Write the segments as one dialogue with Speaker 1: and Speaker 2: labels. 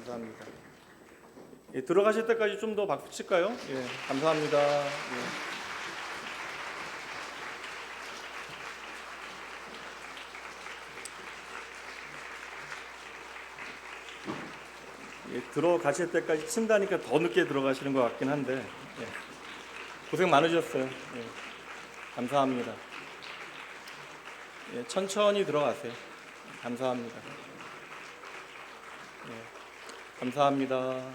Speaker 1: 감사합니다. 예, 들어가실 때까지 좀 더 박수 칠까요? 예, 감사합니다. 들어가실 때까지 친다니까 더 늦게 들어가시는 것 같긴 한데 고생 많으셨어요. 감사합니다. 천천히 들어가세요. 감사합니다. 감사합니다.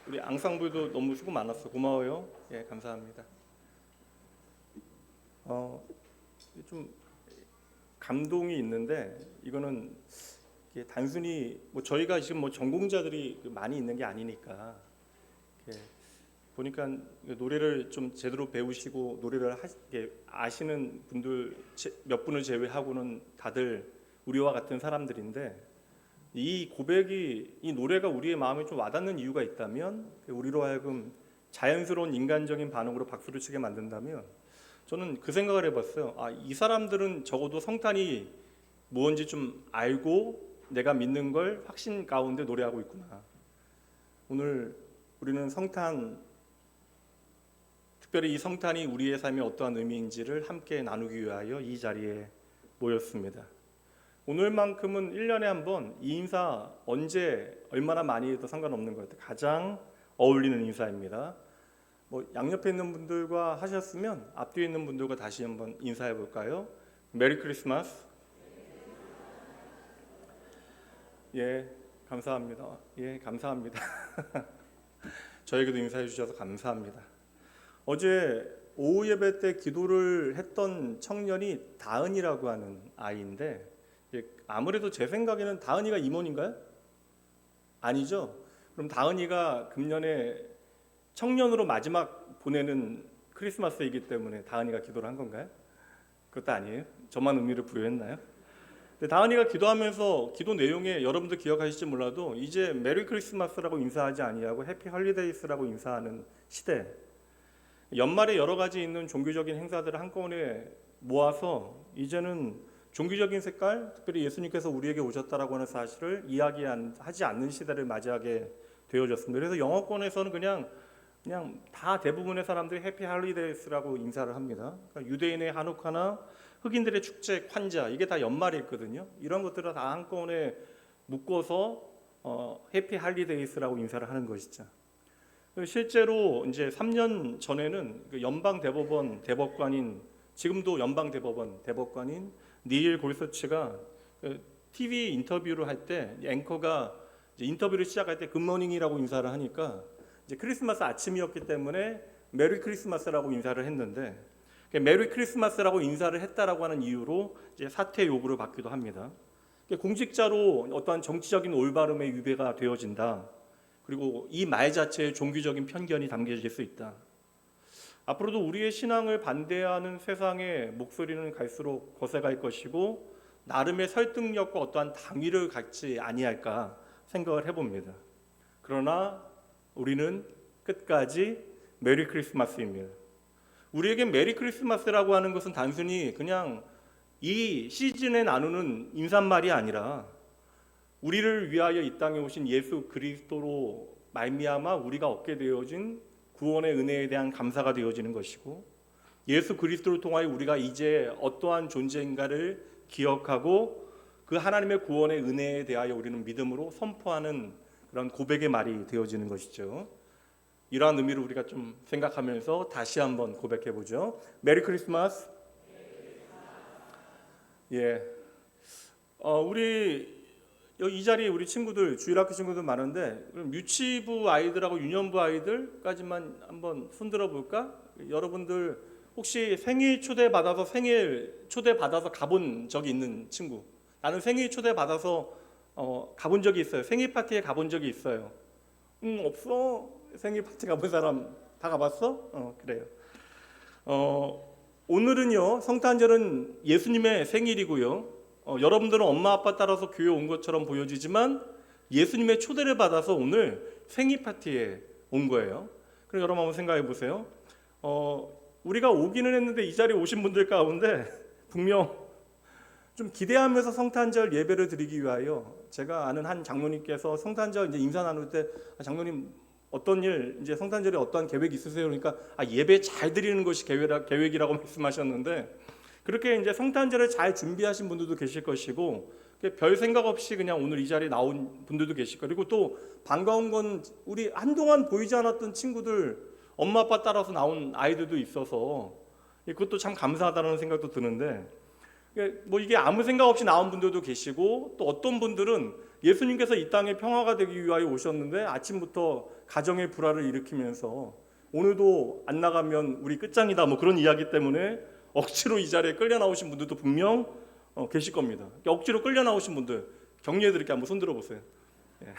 Speaker 1: 우리 앙상블도 너무 수고 많았어. 고마워요. 감사합니다. 좀 감동이 있는데 이거는 이게 단순히 저희가 지금 전공자들이 많이 있는 게 아니니까 보니까 노래를 좀 제대로 배우시고 노래를 아시는 분들 몇 분을 제외하고는 다들 우리와 같은 사람들인데 이 고백이 이 노래가 우리의 마음에 좀 와닿는 이유가 있다면 우리로 하여금 자연스러운 인간적인 반응으로 박수를 치게 만든다면 저는 그 생각을 해봤어요. 이 사람들은 적어도 성탄이 무언지 좀 알고 내가 믿는 걸 확신 가운데 노래하고 있구나. 오늘 우리는 성탄, 특별히 이 성탄이 우리의 삶에 어떠한 의미인지를 함께 나누기 위하여 이 자리에 모였습니다. 오늘만큼은 1년에 한 번 이 인사 언제 얼마나 많이 해도 상관없는 것 같아요. 가장 어울리는 인사입니다. 양옆에 있는 분들과 하셨으면 앞뒤에 있는 분들과 다시 한번 인사해 볼까요? 메리 크리스마스. 감사합니다. 감사합니다. 저에게도 인사해 주셔서 감사합니다. 어제 오후 예배 때 기도를 했던 청년이 다은이라고 하는 아이인데 아무래도 제 생각에는 다은이가 임원인가요? 아니죠? 그럼 다은이가 금년에 청년으로 마지막 보내는 크리스마스이기 때문에 다은이가 기도를 한 건가요? 그것도 아니에요? 저만 의미를 부여했나요? 다은이가 기도하면서 기도 내용에 여러분들 기억하실지 몰라도 이제 메리 크리스마스라고 인사하지 아니하고 해피 헐리데이스라고 인사하는 시대, 연말에 여러 가지 있는 종교적인 행사들을 한꺼번에 모아서 이제는 종교적인 색깔, 특별히 예수님께서 우리에게 오셨다라고 하는 사실을 이야기하지 않는 시대를 맞이하게 되어졌습니다. 그래서 영어권에서는 그냥 다 대부분의 사람들이 해피 할리데이스라고 인사를 합니다. 그러니까 유대인의 하누카나 흑인들의 축제 콴자, 이게 다 연말에 있거든요. 이런 것들을 다 한꺼번에 묶어서 해피 할리데이스라고 인사를 하는 것이죠. 실제로 이제 3년 전에는 그 연방 대법원 대법관인, 지금도 연방 대법원 대법관인 닐 골서치가 TV 인터뷰를 할 때 앵커가 이제 인터뷰를 시작할 때 굿모닝이라고 인사를 하니까 이제 크리스마스 아침이었기 때문에 메리 크리스마스라고 인사를 했는데 메리 크리스마스라고 인사를 했다라고 하는 이유로 이제 사퇴 요구를 받기도 합니다. 공직자로 어떠한 정치적인 올바름의 유배가 되어진다. 그리고 이 말 자체에 종교적인 편견이 담겨질 수 있다. 앞으로도 우리의 신앙을 반대하는 세상의 목소리는 갈수록 거세갈 것이고 나름의 설득력과 어떠한 당위를 갖지 아니할까 생각을 해봅니다. 그러나 우리는 끝까지 메리 크리스마스입니다. 우리에게 메리 크리스마스라고 하는 것은 단순히 그냥 이 시즌에 나누는 인사말이 아니라 우리를 위하여 이 땅에 오신 예수 그리스도로 말미암아 우리가 얻게 되어진 구원의 은혜에 대한 감사가 되어지는 것이고 예수 그리스도를 통하여 우리가 이제 어떠한 존재인가를 기억하고 그 하나님의 구원의 은혜에 대하여 우리는 믿음으로 선포하는 그런 고백의 말이 되어지는 것이죠. 이러한 의미를 우리가 좀 생각하면서 다시 한번 고백해 보죠. 메리 크리스마스. 우리 여기 이 자리에 우리 친구들, 주일학교 친구들 많은데 그럼 유치부 아이들하고 유년부 아이들까지만 한번 손들어 볼까? 여러분들 혹시 생일 초대 받아서 가본 적이 있는 친구? 나는 생일 초대 받아서 가본 적이 있어요. 생일 파티에 가본 적이 있어요. 없어. 생일 파티 가본 사람 다 가봤어? 그래요. 오늘은요, 성탄절은 예수님의 생일이고요. 여러분들은 엄마 아빠 따라서 교회 온 것처럼 보여지지만 예수님의 초대를 받아서 오늘 생일 파티에 온 거예요. 그럼 여러분 한번 생각해 보세요. 우리가 오기는 했는데 이 자리에 오신 분들 가운데 분명 좀 기대하면서 성탄절 예배를 드리기 위하여 제가 아는 한 장로님께서 성탄절 이제 인사 나눌 때 장로님 어떤 일 이제 성탄절에 어떠한 계획 있으세요? 그러니까 예배 잘 드리는 것이 계획이라고 말씀하셨는데 그렇게 이제 성탄절을 잘 준비하신 분들도 계실 것이고 별 생각 없이 그냥 오늘 이 자리에 나온 분들도 계실 거예요. 그리고 또 반가운 건 우리 한동안 보이지 않았던 친구들 엄마 아빠 따라서 나온 아이들도 있어서 그것도 참 감사하다는 생각도 드는데 뭐 이게 아무 생각 없이 나온 분들도 계시고 또 어떤 분들은 예수님께서 이 땅에 평화가 되기 위하여 오셨는데 아침부터 가정의 불화를 일으키면서 오늘도 안 나가면 우리 끝장이다 뭐 그런 이야기 때문에 억지로 이 자리에 끌려 나오신 분들도 분명 계실 겁니다. 억지로 끌려 나오신 분들 격려해 드릴게요. 한번 손 들어보세요. 예.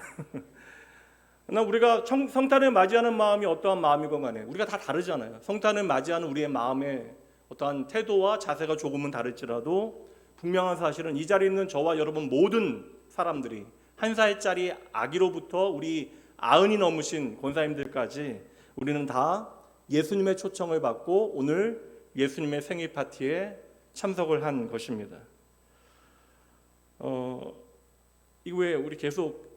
Speaker 1: 그러나 우리가 성탄을 맞이하는 마음이 어떠한 마음이건 간에 우리가 다 다르잖아요. 성탄을 맞이하는 우리의 마음의 어떠한 태도와 자세가 조금은 다를지라도 분명한 사실은 이 자리에 있는 저와 여러분 모든 사람들이 한 살짜리 아기로부터 우리 90이 넘으신 권사님들까지 우리는 다 예수님의 초청을 받고 오늘 예수님의 생일 파티에 참석을 한 것입니다. 이거 왜 우리 계속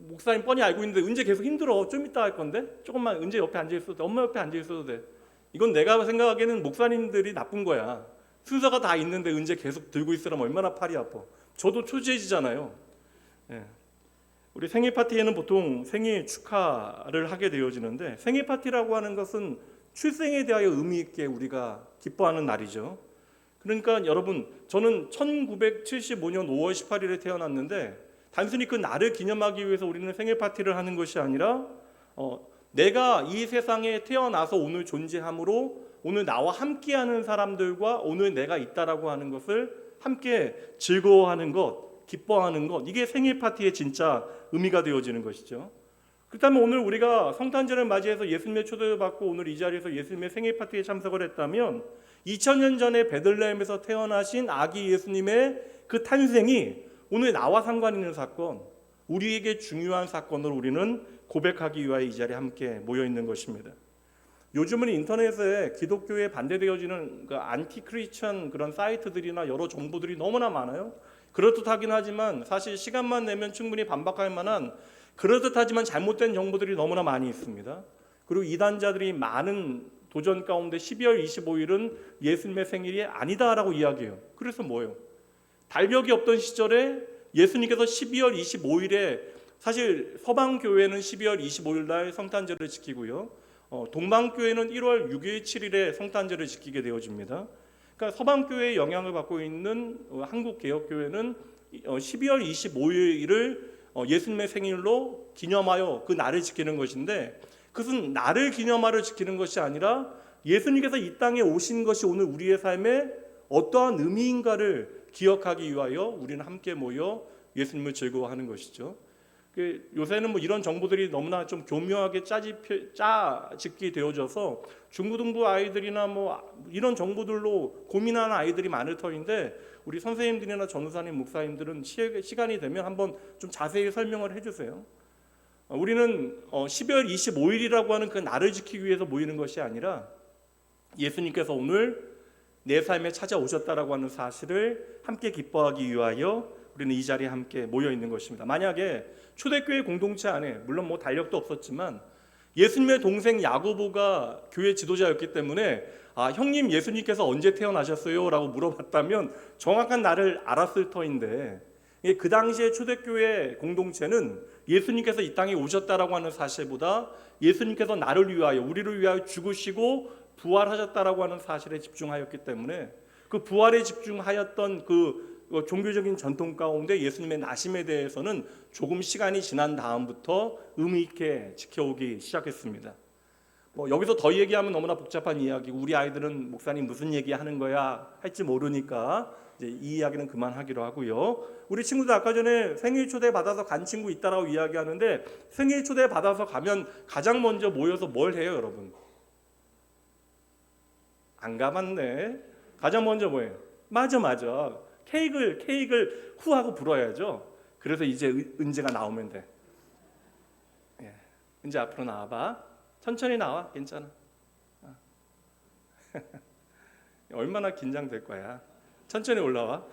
Speaker 1: 목사님 뻔히 알고 있는데 은재 계속 힘들어. 좀 이따 할 건데 조금만 은재 옆에 앉아 있어도 돼. 엄마 옆에 앉아 있어도 돼. 이건 내가 생각하기에는 목사님들이 나쁜 거야. 순서가 다 있는데 은재 계속 들고 있으라면 얼마나 팔이 아파. 저도 초지해지잖아요. 예. 우리 생일 파티에는 보통 생일 축하를 하게 되어지는데 생일 파티라고 하는 것은 출생에 대하여 의미 있게 우리가 기뻐하는 날이죠. 그러니까 여러분 저는 1975년 5월 18일에 태어났는데 단순히 그 날을 기념하기 위해서 우리는 생일 파티를 하는 것이 아니라 내가 이 세상에 태어나서 오늘 존재함으로 오늘 나와 함께하는 사람들과 오늘 내가 있다라고 하는 것을 함께 즐거워하는 것, 기뻐하는 것 이게 생일 파티의 진짜 의미가 되어지는 것이죠. 그렇다면 오늘 우리가 성탄절을 맞이해서 예수님의 초대를 받고 오늘 이 자리에서 예수님의 생일 파티에 참석을 했다면 2000년 전에 베들레헴에서 태어나신 아기 예수님의 그 탄생이 오늘 나와 상관 있는 사건, 우리에게 중요한 사건으로 우리는 고백하기 위하여 이 자리에 함께 모여 있는 것입니다. 요즘은 인터넷에 기독교에 반대되어지는 그 안티크리스천 그런 사이트들이나 여러 정보들이 너무나 많아요. 그렇듯하긴 하지만 사실 시간만 내면 충분히 반박할 만한 그렇듯하지만 잘못된 정보들이 너무나 많이 있습니다. 그리고 이단자들이 많은 도전 가운데 12월 25일은 예수님의 생일이 아니다라고 이야기해요. 그래서 뭐예요? 달력이 없던 시절에 예수님께서 12월 25일에 사실 서방교회는 12월 25일 날 성탄절을 지키고요. 동방교회는 1월 6일, 7일에 성탄절을 지키게 되어집니다. 그러니까 서방교회의 영향을 받고 있는 한국개혁교회는 12월 25일을 예수님의 생일로 기념하여 그 날을 지키는 것인데 그것은 날을 기념하여 지키는 것이 아니라 예수님께서 이 땅에 오신 것이 오늘 우리의 삶에 어떠한 의미인가를 기억하기 위하여 우리는 함께 모여 예수님을 즐거워하는 것이죠. 요새는 뭐 이런 정보들이 너무나 좀 교묘하게 짜집기 되어져서 중고등부 아이들이나 뭐 이런 정보들로 고민하는 아이들이 많을 터인데 우리 선생님들이나 전도사님, 목사님들은 시간이 되면 한번 좀 자세히 설명을 해주세요. 우리는 12월 25일이라고 하는 그 날을 지키기 위해서 모이는 것이 아니라 예수님께서 오늘 내 삶에 찾아오셨다라고 하는 사실을 함께 기뻐하기 위하여 우리는 이 자리에 함께 모여 있는 것입니다. 만약에 초대교회 공동체 안에 물론 뭐 달력도 없었지만 예수님의 동생 야고보가 교회 지도자였기 때문에 형님 예수님께서 언제 태어나셨어요? 라고 물어봤다면 정확한 날을 알았을 터인데 그 당시에 초대교회 공동체는 예수님께서 이 땅에 오셨다라고 하는 사실보다 예수님께서 나를 위하여 우리를 위하여 죽으시고 부활하셨다라고 하는 사실에 집중하였기 때문에 그 부활에 집중하였던 그 종교적인 전통 가운데 예수님의 나심에 대해서는 조금 시간이 지난 다음부터 의미 있게 지켜오기 시작했습니다. 뭐 여기서 더 얘기하면 너무나 복잡한 이야기고 우리 아이들은 목사님 무슨 얘기하는 거야 할지 모르니까 이제 이 이야기는 그만하기로 하고요. 우리 친구들 아까 전에 생일 초대 받아서 간 친구 있다라고 이야기하는데 생일 초대 받아서 가면 가장 먼저 모여서 뭘 해요, 여러분? 안 가봤네. 가장 먼저 뭐예요? 맞아. 케이크를 후 하고 불어야죠. 그래서 이제 은재가 나오면 돼. 예. 은재 앞으로 나와봐. 천천히 나와. 괜찮아. 얼마나 긴장될 거야. 천천히 올라와.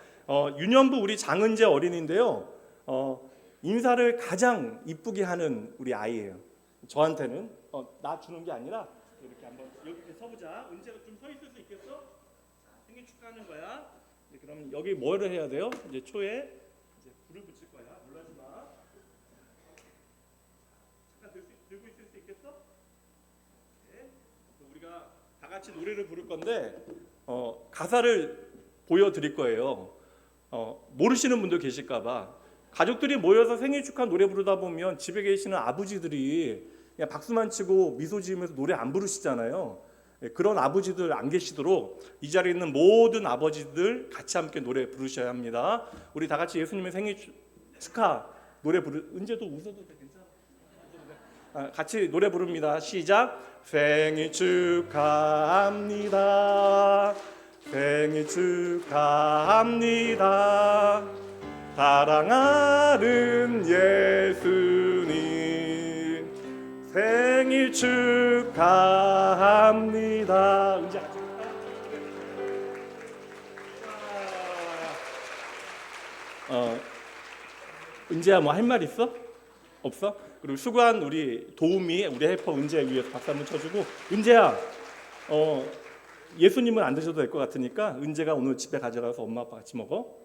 Speaker 1: 유년부 우리 장은재 어린인데요. 인사를 가장 이쁘게 하는 우리 아이예요. 저한테는 나 주는 게 아니라 이렇게 한번 여기 서보자. 은재가 좀 서 있을 수 있겠어? 생일 축하하는 거야. 그럼 여기 뭐를 해야 돼요? 이제 초에 이제 불을 붙일 거야. 놀라지 마. 잠깐 들고 있을 수 있겠어? 네. 우리가 다 같이 노래를 부를 건데 가사를 보여드릴 거예요. 모르시는 분도 계실까봐. 가족들이 모여서 생일 축하 노래 부르다 보면 집에 계시는 아버지들이 그냥 박수만 치고 미소 지으면서 노래 안 부르시잖아요. 그런 아버지들 안 계시도록 이 자리에 있는 모든 아버지들 같이 함께 노래 부르셔야 합니다. 우리 다 같이 예수님의 생일 축하 노래 은재도 웃어도 돼. 괜찮아? 같이 노래 부릅니다. 시작. 생일 축하합니다. 생일 축하합니다. 사랑하는 예수님 생일 축하합니다. 은재 같이 은재야 뭐 할 말 있어? 없어? 그리고 수고한 우리 도우미 우리 헬퍼 은재 위해서 박수 한번 쳐주고. 은재야 예수님은 안 드셔도 될 것 같으니까 은재가 오늘 집에 가져가서 엄마 아빠 같이 먹어.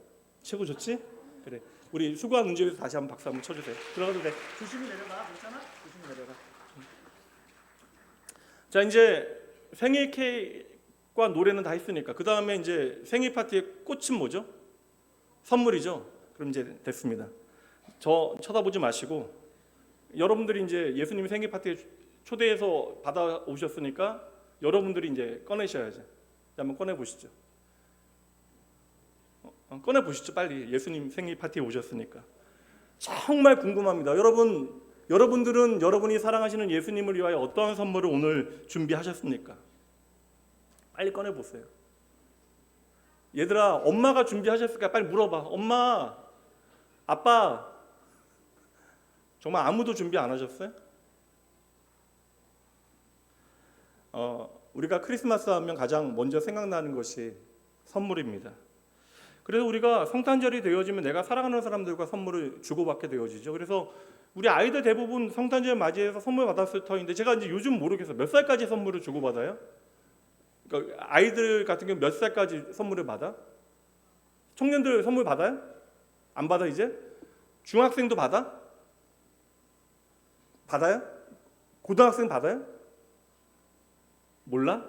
Speaker 1: 최고 좋지? 그래. 우리 수고한 은재 위해서 다시 한번 박수 한번 쳐주세요. 들어가도 돼. 조심히 내려가. 괜찮아? 조심히 내려가. 자, 이제 생일 케이크와 노래는 다 했으니까 그 다음에 이제 생일 파티의 꽃은 뭐죠? 선물이죠. 그럼 이제 됐습니다. 저 쳐다보지 마시고 여러분들이 이제 예수님 생일 파티에 초대해서 받아 오셨으니까 여러분들이 이제 꺼내셔야죠. 한번 꺼내 보시죠. 꺼내 보시죠, 빨리. 예수님 생일 파티에 오셨으니까. 정말 궁금합니다. 여러분들은 여러분이 사랑하시는 예수님을 위하여 어떠한 선물을 오늘 준비하셨습니까? 빨리 꺼내 보세요. 얘들아, 엄마가 준비하셨을까? 빨리 물어봐. 엄마, 아빠, 정말 아무도 준비 안 하셨어요? 우리가 크리스마스 하면 가장 먼저 생각나는 것이 선물입니다. 그래서 우리가 성탄절이 되어지면 내가 사랑하는 사람들과 선물을 주고받게 되어지죠. 그래서 우리 아이들 대부분 성탄절 맞이해서 선물 받았을 터인데 제가 이제 요즘 모르겠어요. 몇 살까지 선물을 주고받아요? 그러니까 아이들 같은 경우 몇 살까지 선물을 받아? 청년들 선물 받아요? 안 받아 이제? 중학생도 받아? 받아요? 고등학생 받아요? 몰라?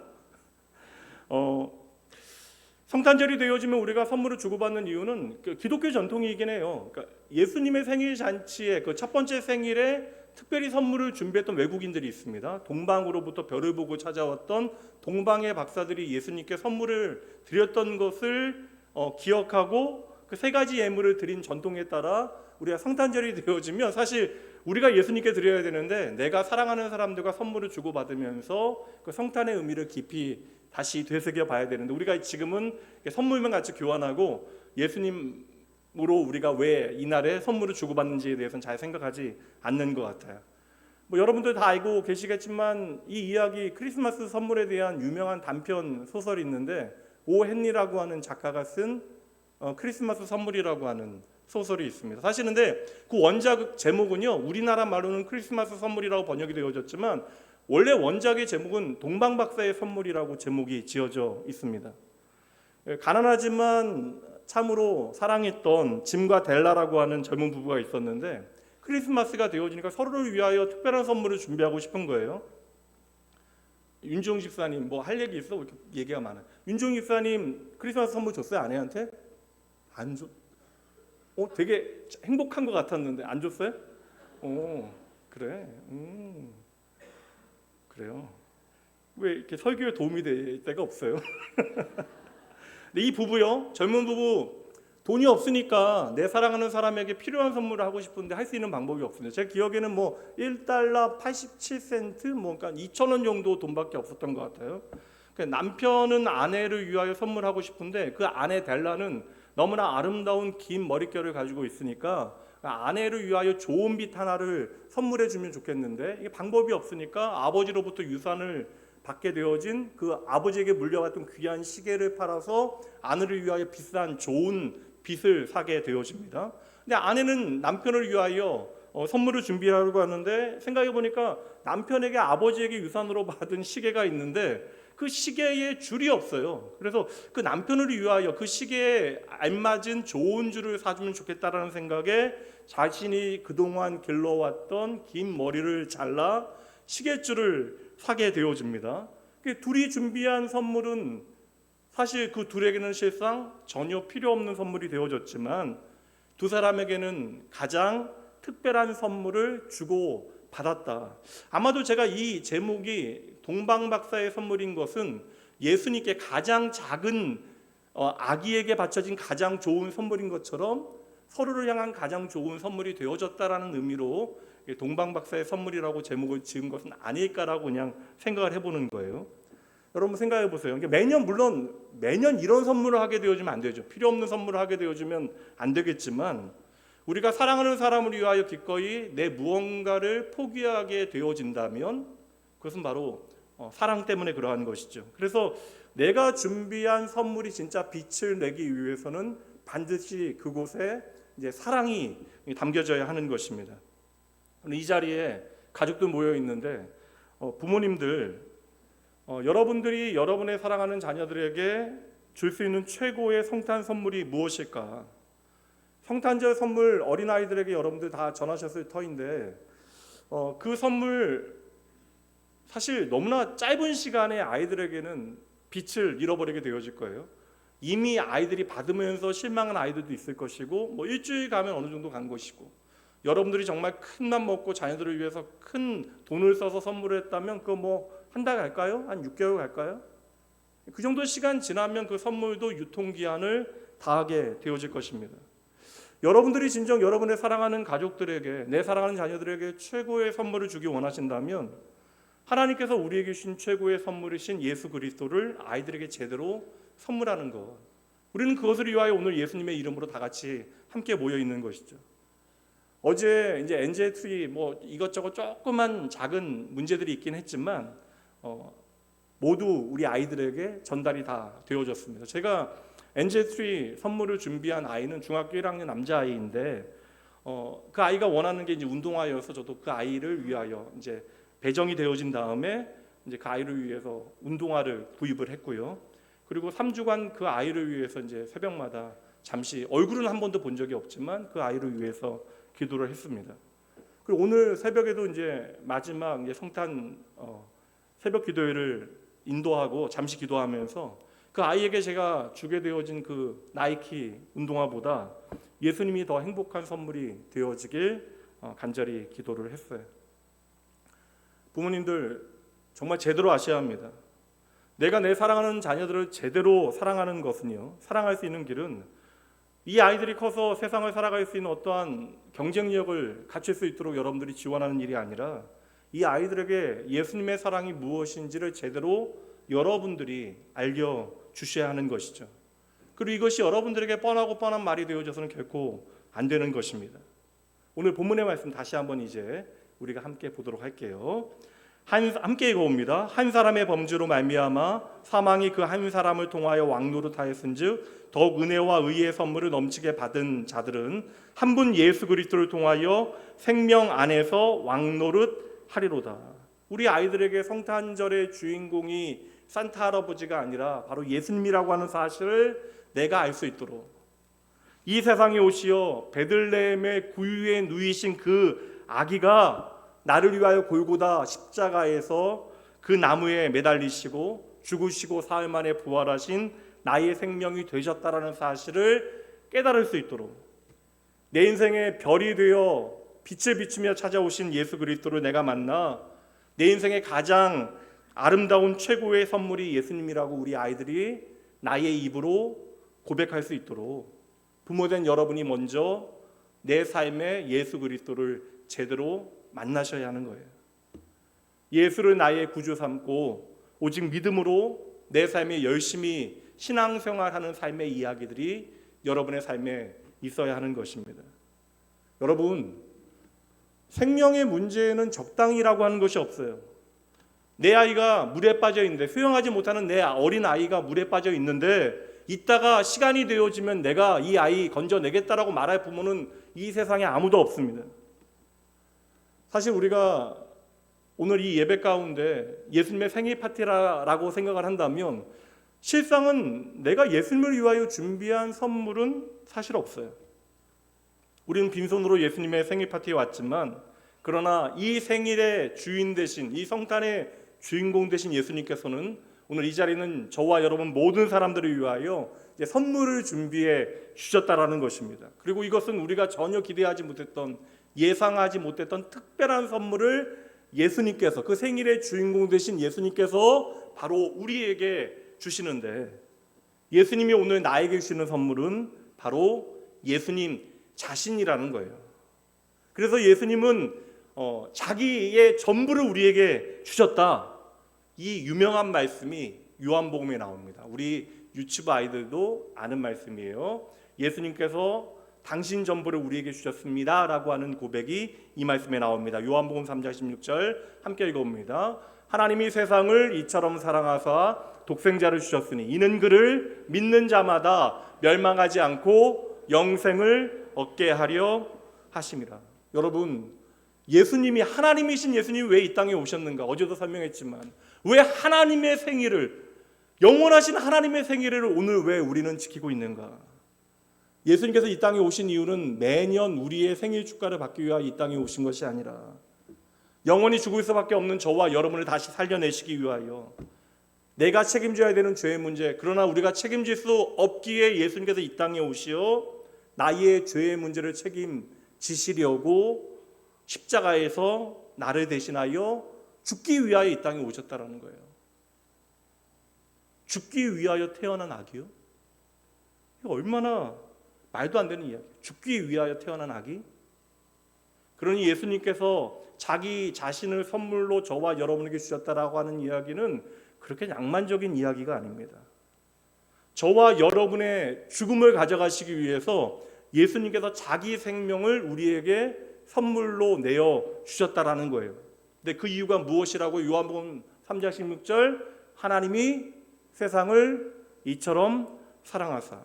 Speaker 1: 성탄절이 되어지면 우리가 선물을 주고받는 이유는 기독교 전통이긴 해요. 그러니까 예수님의 생일 잔치에 그 첫 번째 생일에 특별히 선물을 준비했던 외국인들이 있습니다. 동방으로부터 별을 보고 찾아왔던 동방의 박사들이 예수님께 선물을 드렸던 것을 기억하고 그 세 가지 예물을 드린 전통에 따라 우리가 성탄절이 되어지면 사실 우리가 예수님께 드려야 되는데 내가 사랑하는 사람들과 선물을 주고받으면서 그 성탄의 의미를 깊이 다시 되새겨 봐야 되는데 우리가 지금은 선물만 같이 교환하고 예수님으로 우리가 왜 이날에 선물을 주고받는지에 대해서는 잘 생각하지 않는 것 같아요. 뭐 여러분들 다 알고 계시겠지만 이 이야기 크리스마스 선물에 대한 유명한 단편 소설이 있는데 오 헨리라고 하는 작가가 쓴 크리스마스 선물이라고 하는 소설이 있습니다. 사실 근데 그 원작 제목은요 우리나라 말로는 크리스마스 선물이라고 번역이 되어졌지만 원래 원작의 제목은 동방박사의 선물이라고 제목이 지어져 있습니다. 가난하지만 참으로 사랑했던 짐과 델라라고 하는 젊은 부부가 있었는데 크리스마스가 되어지니까 서로를 위하여 특별한 선물을 준비하고 싶은 거예요. 윤종 집사님 뭐 할 얘기 있어? 이렇게 얘기가 많아요. 윤종 집사님 크리스마스 선물 줬어요? 아내한테? 안 줬. 되게 행복한 것 같았는데 안 줬어요? 그래. 그래요. 왜 이렇게 설교에 도움이 될 때가 없어요? 근데 이 부부요, 젊은 부부 돈이 없으니까 내 사랑하는 사람에게 필요한 선물을 하고 싶은데 할 수 있는 방법이 없습니다. 제 기억에는 뭐 1달러 87센트, 뭐 그러니까 2,000원 정도 돈밖에 없었던 것 같아요. 그러니까 남편은 아내를 위하여 선물하고 싶은데 그 아내 델라는 너무나 아름다운 긴 머릿결을 가지고 있으니까 아내를 위하여 좋은 빛 하나를 선물해 주면 좋겠는데 이게 방법이 없으니까 아버지로부터 유산을 받게 되어진 그 아버지에게 물려왔던 귀한 시계를 팔아서 아내를 위하여 비싼 좋은 빚을 사게 되어집니다. 근데 아내는 남편을 위하여 선물을 준비하려고 하는데 생각해 보니까 남편에게 아버지에게 유산으로 받은 시계가 있는데 그 시계에 줄이 없어요. 그래서 그 남편을 위하여 그 시계에 알맞은 좋은 줄을 사주면 좋겠다라는 생각에 자신이 그동안 길러왔던 긴 머리를 잘라 시계줄을 사게 되어집니다. 둘이 준비한 선물은 사실 그 둘에게는 실상 전혀 필요 없는 선물이 되어졌지만 두 사람에게는 가장 특별한 선물을 주고 받았다. 아마도 제가 이 제목이 동방박사의 선물인 것은 예수님께 가장 작은 아기에게 바쳐진 가장 좋은 선물인 것처럼 서로를 향한 가장 좋은 선물이 되어졌다라는 의미로 동방박사의 선물이라고 제목을 지은 것은 아닐까라고 그냥 생각을 해보는 거예요. 여러분 생각해 보세요. 물론 매년 이런 선물을 하게 되어지면 안 되죠. 필요 없는 선물을 하게 되어지면 안 되겠지만 우리가 사랑하는 사람을 위하여 기꺼이 내 무언가를 포기하게 되어진다면 그것은 바로 사랑 때문에 그러한 것이죠. 그래서 내가 준비한 선물이 진짜 빛을 내기 위해서는 반드시 그곳에 이제 사랑이 담겨져야 하는 것입니다. 이 자리에 가족들 모여 있는데 부모님들 여러분들이 여러분의 사랑하는 자녀들에게 줄 수 있는 최고의 성탄 선물이 무엇일까? 성탄절 선물 어린아이들에게 여러분들 다 전하셨을 터인데 그 선물 사실 너무나 짧은 시간에 아이들에게는 빛을 잃어버리게 되어질 거예요. 이미 아이들이 받으면서 실망한 아이들도 있을 것이고 일주일 가면 어느 정도 간 것이고 여러분들이 정말 큰 맘 먹고 자녀들을 위해서 큰 돈을 써서 선물을 했다면 그거 한 달 갈까요? 한 6개월 갈까요? 그 정도 시간 지나면 그 선물도 유통기한을 다하게 되어질 것입니다. 여러분들이 진정 여러분의 사랑하는 가족들에게 내 사랑하는 자녀들에게 최고의 선물을 주기 원하신다면 하나님께서 우리에게 주신 최고의 선물이신 예수 그리스도를 아이들에게 제대로 선물하는 것. 우리는 그것을 위하여 오늘 예수님의 이름으로 다 같이 함께 모여 있는 것이죠. 어제 이제 엔젤 트리 이것저것 조그만 작은 문제들이 있긴 했지만 모두 우리 아이들에게 전달이 다 되어졌습니다. 제가 엔젤 트리 선물을 준비한 아이는 중학교 1학년 남자아이인데 그 아이가 원하는 게 이제 운동화여서 저도 그 아이를 위하여 이제 배정이 되어진 다음에 이제 그 아이를 위해서 운동화를 구입을 했고요. 그리고 3주간 그 아이를 위해서 이제 새벽마다 잠시 얼굴은 한 번도 본 적이 없지만 그 아이를 위해서 기도를 했습니다. 그리고 오늘 새벽에도 이제 마지막 이제 성탄 새벽 기도회를 인도하고 잠시 기도하면서 그 아이에게 제가 주게 되어진 그 나이키 운동화보다 예수님이 더 행복한 선물이 되어지길 간절히 기도를 했어요. 부모님들 정말 제대로 아셔야 합니다. 내가 내 사랑하는 자녀들을 제대로 사랑하는 것은요, 사랑할 수 있는 길은 이 아이들이 커서 세상을 살아갈 수 있는 어떠한 경쟁력을 갖출 수 있도록 여러분들이 지원하는 일이 아니라 이 아이들에게 예수님의 사랑이 무엇인지를 제대로 여러분들이 알려주셔야 하는 것이죠. 그리고 이것이 여러분들에게 뻔하고 뻔한 말이 되어져서는 결코 안 되는 것입니다. 오늘 본문의 말씀 다시 한번 이제 우리가 함께 보도록 할게요. 함께 읽어봅니다. 한 사람의 범죄로 말미암아 사망이 그 한 사람을 통하여 왕노릇하였은즉 더욱 은혜와 의의 선물을 넘치게 받은 자들은 한 분 예수 그리스도를 통하여 생명 안에서 왕노릇하리로다. 우리 아이들에게 성탄절의 주인공이 산타 할아버지가 아니라 바로 예수님이라고 하는 사실을 내가 알 수 있도록 이 세상에 오시어 베들레헴의 구유에 누이신 그 아기가 나를 위하여 골고다 십자가에서 그 나무에 매달리시고 죽으시고 사흘 만에 부활하신 나의 생명이 되셨다라는 사실을 깨달을 수 있도록 내 인생의 별이 되어 빛을 비추며 찾아오신 예수 그리스도를 내가 만나 내 인생의 가장 아름다운 최고의 선물이 예수님이라고 우리 아이들이 나의 입으로 고백할 수 있도록 부모된 여러분이 먼저 내 삶에 예수 그리스도를 제대로 만나셔야 하는 거예요. 예수를 나의 구주 삼고 오직 믿음으로 내 삶에 열심히 신앙생활하는 삶의 이야기들이 여러분의 삶에 있어야 하는 것입니다. 여러분, 생명의 문제에는 적당히라고 하는 것이 없어요. 내 아이가 물에 빠져 있는데, 수영하지 못하는 내 어린 아이가 물에 빠져 있는데, 이따가 시간이 되어지면 내가 이 아이 건져내겠다라고 말할 부모는 이 세상에 아무도 없습니다. 사실 우리가 오늘 이 예배 가운데 예수님의 생일 파티라고 생각을 한다면, 실상은 내가 예수님을 위하여 준비한 선물은 사실 없어요. 우리는 빈손으로 예수님의 생일 파티에 왔지만, 그러나 이 생일의 주인 되신, 이 성탄의 주인공 되신 예수님께서는 오늘 이 자리는 저와 여러분 모든 사람들을 위하여 선물을 준비해 주셨다라는 것입니다. 그리고 이것은 우리가 전혀 기대하지 못했던, 예상하지 못했던 특별한 선물을 예수님께서, 그 생일의 주인공 되신 예수님께서 바로 우리에게 주시는데, 예수님이 오늘 나에게 주시는 선물은 바로 예수님 자신이라는 거예요. 그래서 예수님은 자기의 전부를 우리에게 주셨다, 이 유명한 말씀이 요한복음에 나옵니다. 우리 유치부 아이들도 아는 말씀이에요. 예수님께서 당신 전부를 우리에게 주셨습니다 라고 하는 고백이 이 말씀에 나옵니다. 요한복음 3장 16절 함께 읽어봅니다. 하나님이 세상을 이처럼 사랑하사 독생자를 주셨으니 이는 그를 믿는 자마다 멸망하지 않고 영생을 얻게 하려 하심이라. 여러분, 예수님이, 하나님이신 예수님이 왜 이 땅에 오셨는가? 어제도 설명했지만, 왜 하나님의 생일을, 영원하신 하나님의 생일을 오늘 왜 우리는 지키고 있는가? 예수님께서 이 땅에 오신 이유는 매년 우리의 생일 축가를 받기 위하여 이 땅에 오신 것이 아니라, 영원히 죽을 수밖에 없는 저와 여러분을 다시 살려내시기 위하여, 내가 책임져야 되는 죄의 문제, 그러나 우리가 책임질 수 없기에 예수님께서 이 땅에 오시어 나의 죄의 문제를 책임지시려고 십자가에서 나를 대신하여 죽기 위하여 이 땅에 오셨다라는 거예요. 죽기 위하여 태어난 아기요? 이거 얼마나 말도 안 되는 이야기예요. 죽기 위하여 태어난 아기? 그러니 예수님께서 자기 자신을 선물로 저와 여러분에게 주셨다라고 하는 이야기는 그렇게 낭만적인 이야기가 아닙니다. 저와 여러분의 죽음을 가져가시기 위해서 예수님께서 자기 생명을 우리에게 선물로 내어 주셨다라는 거예요. 근데 그 이유가 무엇이라고? 요한복음 3장 16절, 하나님이 세상을 이처럼 사랑하사.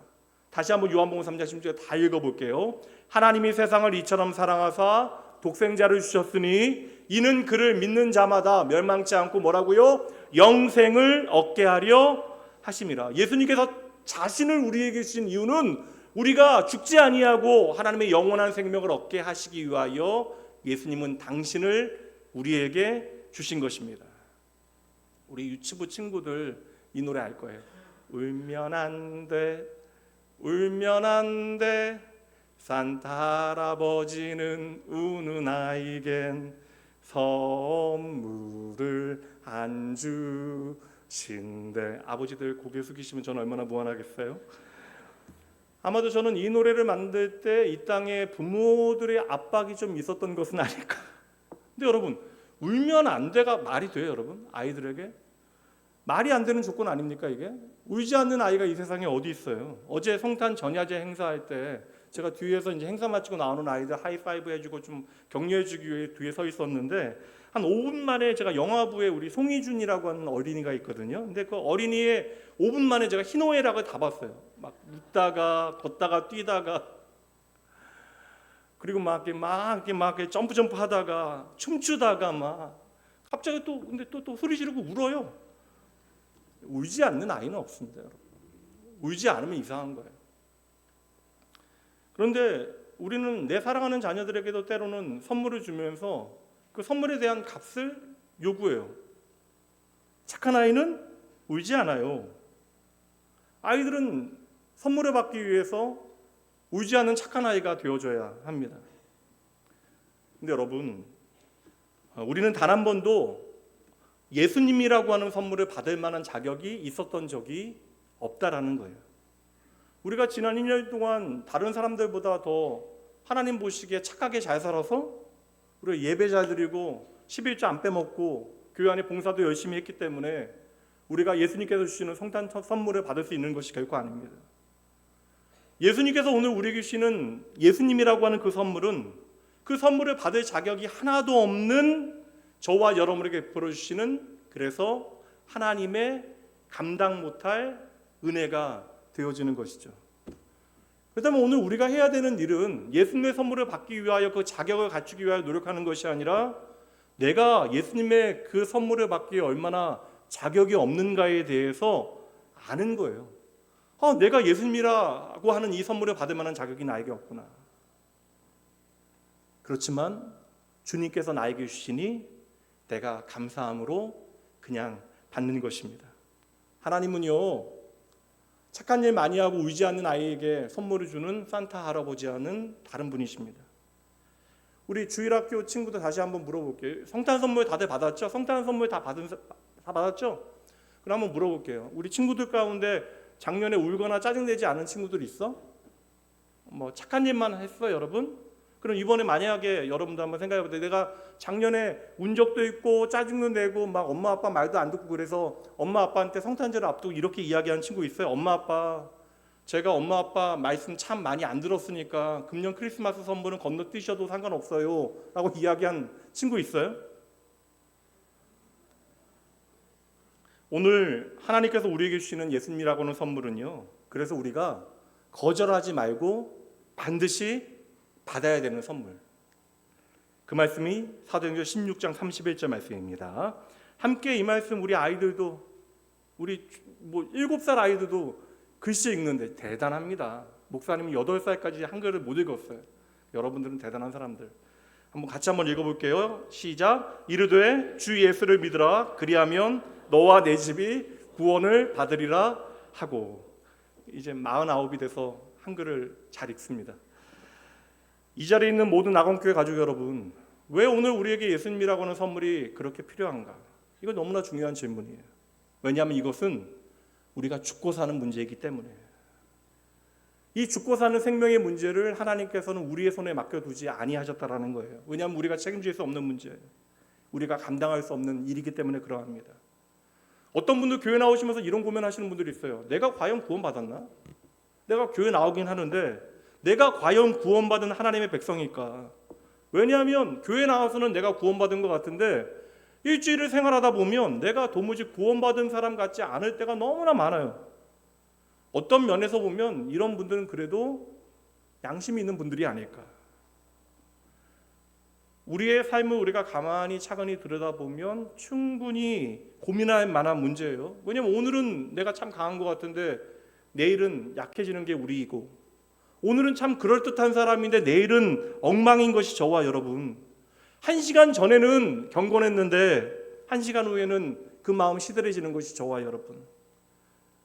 Speaker 1: 다시 한번 요한복음 3장 16절 다 읽어볼게요. 하나님이 세상을 이처럼 사랑하사 독생자를 주셨으니 이는 그를 믿는 자마다 멸망치 않고 뭐라고요? 영생을 얻게 하려 하심이라. 예수님께서 자신을 우리에게 주신 이유는 우리가 죽지 아니하고 하나님의 영원한 생명을 얻게 하시기 위하여 예수님은 당신을 우리에게 주신 것입니다. 우리 유치부 친구들 이 노래 알 거예요. 울면 안 돼, 울면 안 돼, 산타 할아버지는 우는 아이겐 선물을 안 주신대. 아버지들 고개 숙이시면 저는 얼마나 무안하겠어요? 아마도 저는 이 노래를 만들 때 이 땅에 부모들의 압박이 좀 있었던 것은 아닐까. 근데 여러분, 울면 안 돼가 말이 돼요, 여러분? 아이들에게? 말이 안 되는 조건 아닙니까, 이게? 울지 않는 아이가 이 세상에 어디 있어요? 어제 성탄 전야제 행사할 때 제가 뒤에서 이제 행사 마치고 나오는 아이들 하이파이브 해주고 좀 격려해주기 위해 뒤에 서 있었는데, 한 5분 만에 제가 영화부에 우리 송희준이라고 하는 어린이가 있거든요. 근데 그 어린이의 5분 만에 제가 희노애락을 다 봤어요. 막 웃다가 걷다가 뛰다가, 그리고 막 이렇게 점프 하다가 춤추다가 막 갑자기 또 근데 또 소리 지르고 울어요. 울지 않는 아이는 없습니다, 여러분. 울지 않으면 이상한 거예요. 그런데 우리는 내 사랑하는 자녀들에게도 때로는 선물을 주면서 그 선물에 대한 값을 요구해요. 착한 아이는 울지 않아요. 아이들은 선물을 받기 위해서 울지 않는 착한 아이가 되어줘야 합니다. 근데 여러분, 우리는 단 한 번도 예수님이라고 하는 선물을 받을 만한 자격이 있었던 적이 없다라는 거예요. 우리가 지난 1년 동안 다른 사람들보다 더 하나님 보시기에 착하게 잘 살아서 우리가 예배 잘 드리고 11조 안 빼먹고 교회 안에 봉사도 열심히 했기 때문에 우리가 예수님께서 주시는 성탄 선물을 받을 수 있는 것이 결코 아닙니다. 예수님께서 오늘 우리에게 주시는 예수님이라고 하는 그 선물은 그 선물을 받을 자격이 하나도 없는 저와 여러분에게 베풀어 주시는 그래서 하나님의 감당 못할 은혜가 되어지는 것이죠. 그렇다면 오늘 우리가 해야 되는 일은 예수님의 선물을 받기 위하여 그 자격을 갖추기 위하여 노력하는 것이 아니라 내가 예수님의 그 선물을 받기에 얼마나 자격이 없는가에 대해서 아는 거예요. 내가 예수님이라고 하는 이 선물을 받을 만한 자격이 나에게 없구나. 그렇지만 주님께서 나에게 주시니 내가 감사함으로 그냥 받는 것입니다. 하나님은요, 착한 일 많이 하고 울지 않는 아이에게 선물을 주는 산타 할아버지와는 다른 분이십니다. 우리 주일학교 친구들 다시 한번 물어볼게요. 성탄 선물 다들 받았죠? 성탄 선물 다 받았죠? 그럼 한번 물어볼게요. 우리 친구들 가운데 작년에 울거나 짜증내지 않은 친구들 있어? 착한 일만 했어, 여러분? 그럼 이번에 만약에 여러분도 한번 생각해보세요. 내가 작년에 운 적도 있고 짜증도 내고 막 엄마 아빠 말도 안 듣고 그래서 엄마 아빠한테 성탄절을 앞두고 이렇게 이야기한 친구 있어요? 엄마 아빠, 제가 엄마 아빠 말씀 참 많이 안 들었으니까 금년 크리스마스 선물은 건너뛰셔도 상관없어요 라고 이야기한 친구 있어요? 오늘 하나님께서 우리에게 주시는 예수님이라고 하는 선물은요, 그래서 우리가 거절하지 말고 반드시 받아야 되는 선물. 그 말씀이 사도행전 16장 31절 말씀입니다. 함께 이 말씀 우리 아이들도, 우리 7살 아이들도 글씨 읽는데 대단합니다. 목사님은 8살까지 한글을 못 읽었어요. 여러분들은 대단한 사람들. 같이 한번 읽어볼게요. 시작. 이르되 주 예수를 믿으라. 그리하면 너와 내 집이 구원을 받으리라 하고. 이제 49이 돼서 한글을 잘 읽습니다. 이 자리에 있는 모든 낙원교회 가족 여러분, 왜 오늘 우리에게 예수님이라고 하는 선물이 그렇게 필요한가? 이거 너무나 중요한 질문이에요. 왜냐하면 이것은 우리가 죽고 사는 문제이기 때문에. 이 죽고 사는 생명의 문제를 하나님께서는 우리의 손에 맡겨두지 아니하셨다라는 거예요. 왜냐하면 우리가 책임질 수 없는 문제예요. 우리가 감당할 수 없는 일이기 때문에 그러합니다. 어떤 분들 교회 나오시면서 이런 고민하시는 분들이 있어요. 내가 과연 구원받았나? 내가 교회 나오긴 하는데 내가 과연 구원받은 하나님의 백성일까? 왜냐하면 교회 나와서는 내가 구원받은 것 같은데 일주일을 생활하다 보면 내가 도무지 구원받은 사람 같지 않을 때가 너무나 많아요. 어떤 면에서 보면 이런 분들은 그래도 양심이 있는 분들이 아닐까. 우리의 삶을 우리가 가만히 차근히 들여다보면 충분히 고민할 만한 문제예요. 왜냐하면 오늘은 내가 참 강한 것 같은데 내일은 약해지는 게 우리이고, 오늘은 참 그럴듯한 사람인데 내일은 엉망인 것이 저와 여러분. 1시간 전에는 경건했는데 1시간 후에는 그 마음 시들해지는 것이 저와 여러분.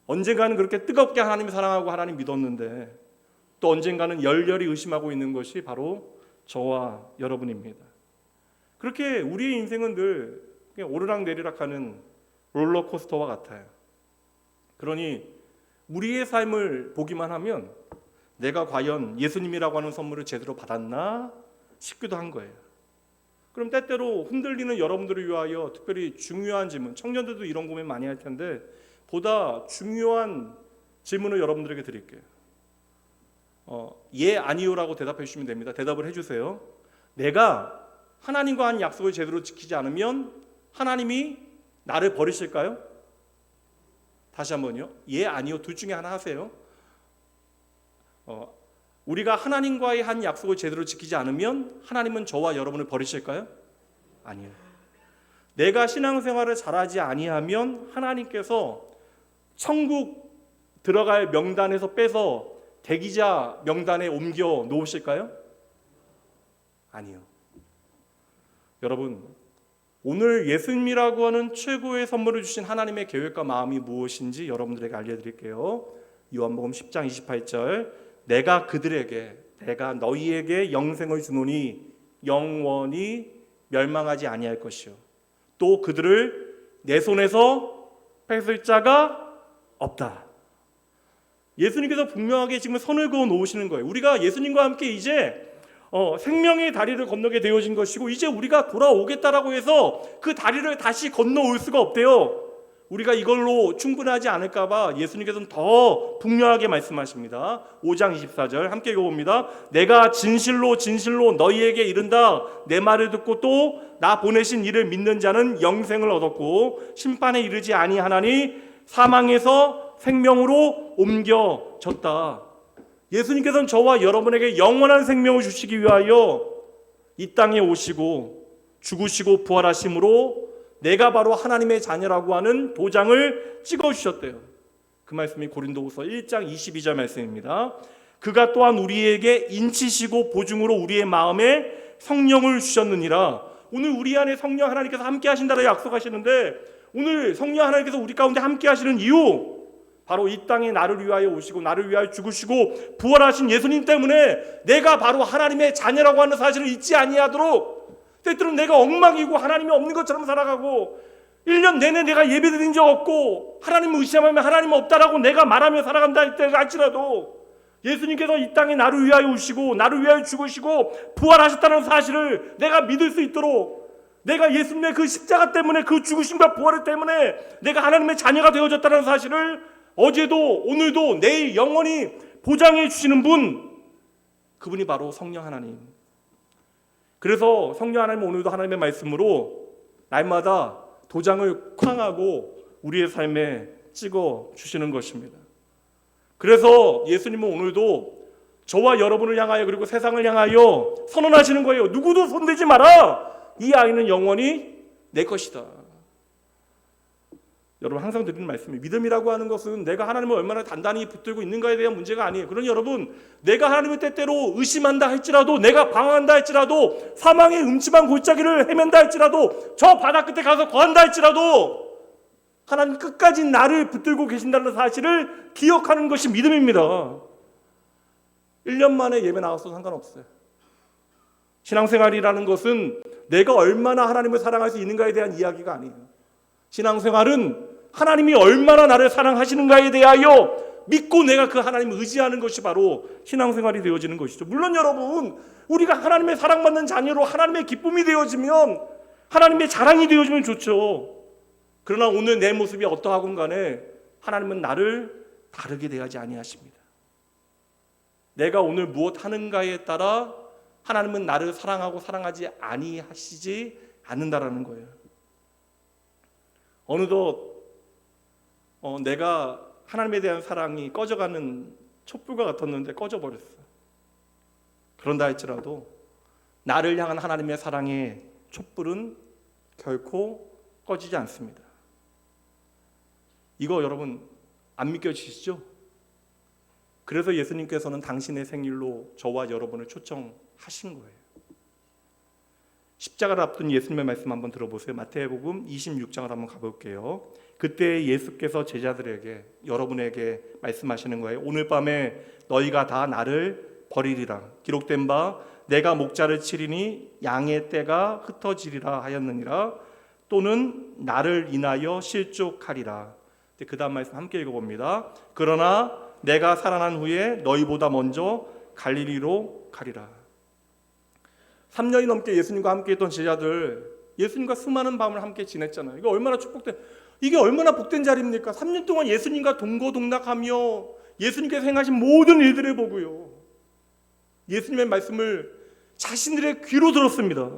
Speaker 1: 언젠가는 그렇게 뜨겁게 하나님 사랑하고 하나님 믿었는데 또 언젠가는 열렬히 의심하고 있는 것이 바로 저와 여러분입니다. 그렇게 우리의 인생은 늘 그냥 오르락내리락하는 롤러코스터와 같아요. 그러니 우리의 삶을 보기만 하면 내가 과연 예수님이라고 하는 선물을 제대로 받았나 싶기도 한 거예요. 그럼 때때로 흔들리는 여러분들을 위하여 특별히 중요한 질문, 청년들도 이런 고민 많이 할 텐데 보다 중요한 질문을 여러분들에게 드릴게요. 예, 아니요라고 대답해 주시면 됩니다. 대답을 해주세요. 내가 하나님과 한 약속을 제대로 지키지 않으면 하나님이 나를 버리실까요? 다시 한번요. 예, 아니요. 둘 중에 하나 하세요. 우리가 하나님과의 한 약속을 제대로 지키지 않으면 하나님은 저와 여러분을 버리실까요? 아니요. 내가 신앙생활을 잘하지 아니하면 하나님께서 천국 들어갈 명단에서 빼서 대기자 명단에 옮겨 놓으실까요? 아니요. 여러분, 오늘 예수님이라고 하는 최고의 선물을 주신 하나님의 계획과 마음이 무엇인지 여러분들에게 알려드릴게요. 요한복음 10장 28절, 내가 너희에게 영생을 주노니 영원히 멸망하지 아니할 것이요 또 그들을 내 손에서 뺏을 자가 없다. 예수님께서 분명하게 지금 선을 그어 놓으시는 거예요. 우리가 예수님과 함께 이제 생명의 다리를 건너게 되어진 것이고 이제 우리가 돌아오겠다라고 해서 그 다리를 다시 건너올 수가 없대요. 우리가 이걸로 충분하지 않을까 봐 예수님께서는 더 분명하게 말씀하십니다. 5장 24절 함께 읽어봅니다. 내가 진실로 진실로 너희에게 이른다. 내 말을 듣고 또 나 보내신 이를 믿는 자는 영생을 얻었고 심판에 이르지 아니하나니 사망에서 생명으로 옮겨졌다. 예수님께서는 저와 여러분에게 영원한 생명을 주시기 위하여 이 땅에 오시고 죽으시고 부활하심으로 내가 바로 하나님의 자녀라고 하는 도장을 찍어주셨대요. 그 말씀이 고린도후서 1장 22절 말씀입니다. 그가 또한 우리에게 인치시고 보증으로 우리의 마음에 성령을 주셨느니라. 오늘 우리 안에 성령 하나님께서 함께 하신다고 약속하시는데 오늘 성령 하나님께서 우리 가운데 함께 하시는 이유, 바로 이 땅에 나를 위하여 오시고 나를 위하여 죽으시고 부활하신 예수님 때문에 내가 바로 하나님의 자녀라고 하는 사실을 잊지 아니하도록, 때때로는 내가 엉망이고 하나님이 없는 것처럼 살아가고 1년 내내 내가 예배드린 적 없고 하나님을 의심하면 하나님 없다라고 내가 말하며 살아간다 할지라도 예수님께서 이 땅에 나를 위하여 오시고 나를 위하여 죽으시고 부활하셨다는 사실을 내가 믿을 수 있도록, 내가 예수님의 그 십자가 때문에 그 죽으심과 부활 때문에 내가 하나님의 자녀가 되어졌다는 사실을 어제도 오늘도 내일 영원히 보장해 주시는 분, 그분이 바로 성령 하나님. 그래서 성령 하나님은 오늘도 하나님의 말씀으로 날마다 도장을 쾅하고 우리의 삶에 찍어 주시는 것입니다. 그래서 예수님은 오늘도 저와 여러분을 향하여 그리고 세상을 향하여 선언하시는 거예요. 누구도 손대지 마라. 이 아이는 영원히 내 것이다. 여러분 항상 드리는 말씀이, 믿음이라고 하는 것은 내가 하나님을 얼마나 단단히 붙들고 있는가에 대한 문제가 아니에요. 그러니 여러분, 내가 하나님을 때때로 의심한다 할지라도, 내가 방황한다 할지라도, 사망의 음침한 골짜기를 헤맨다 할지라도, 저 바다 끝에 가서 거한다 할지라도 하나님 끝까지 나를 붙들고 계신다는 사실을 기억하는 것이 믿음입니다. 1년 만에 예배 나와서 상관없어요. 신앙생활이라는 것은 내가 얼마나 하나님을 사랑할 수 있는가에 대한 이야기가 아니에요. 신앙생활은 하나님이 얼마나 나를 사랑하시는가에 대하여 믿고 내가 그 하나님을 의지하는 것이 바로 신앙생활이 되어지는 것이죠. 물론 여러분, 우리가 하나님의 사랑받는 자녀로 하나님의 기쁨이 되어지면, 하나님의 자랑이 되어지면 좋죠. 그러나 오늘 내 모습이 어떠하건 간에 하나님은 나를 다르게 대하지 아니하십니다. 내가 오늘 무엇 하는가에 따라 하나님은 나를 사랑하고 사랑하지 아니하시지 않는다라는 거예요. 어느덧 내가 하나님에 대한 사랑이 꺼져가는 촛불과 같았는데 꺼져버렸어. 그런다 할지라도 나를 향한 하나님의 사랑의 촛불은 결코 꺼지지 않습니다. 이거 여러분 안 믿겨지시죠? 그래서 예수님께서는 당신의 생일로 저와 여러분을 초청하신 거예요. 십자가를 앞둔 예수님의 말씀 한번 들어보세요. 마태복음 26장을 한번 가볼게요. 그때 예수께서 제자들에게, 여러분에게 말씀하시는 거예요. 오늘 밤에 너희가 다 나를 버리리라. 기록된 바 내가 목자를 치리니 양의 떼가 흩어지리라 하였느니라. 또는 나를 인하여 실족하리라. 그 다음 말씀 함께 읽어봅니다. 그러나 내가 살아난 후에 너희보다 먼저 갈릴리로 가리라. 3년이 넘게 예수님과 함께 했던 제자들, 예수님과 수많은 밤을 함께 지냈잖아요. 이게 얼마나 복된 자리입니까? 3년 동안 예수님과 동거동락하며 예수님께서 행하신 모든 일들을 보고요, 예수님의 말씀을 자신들의 귀로 들었습니다.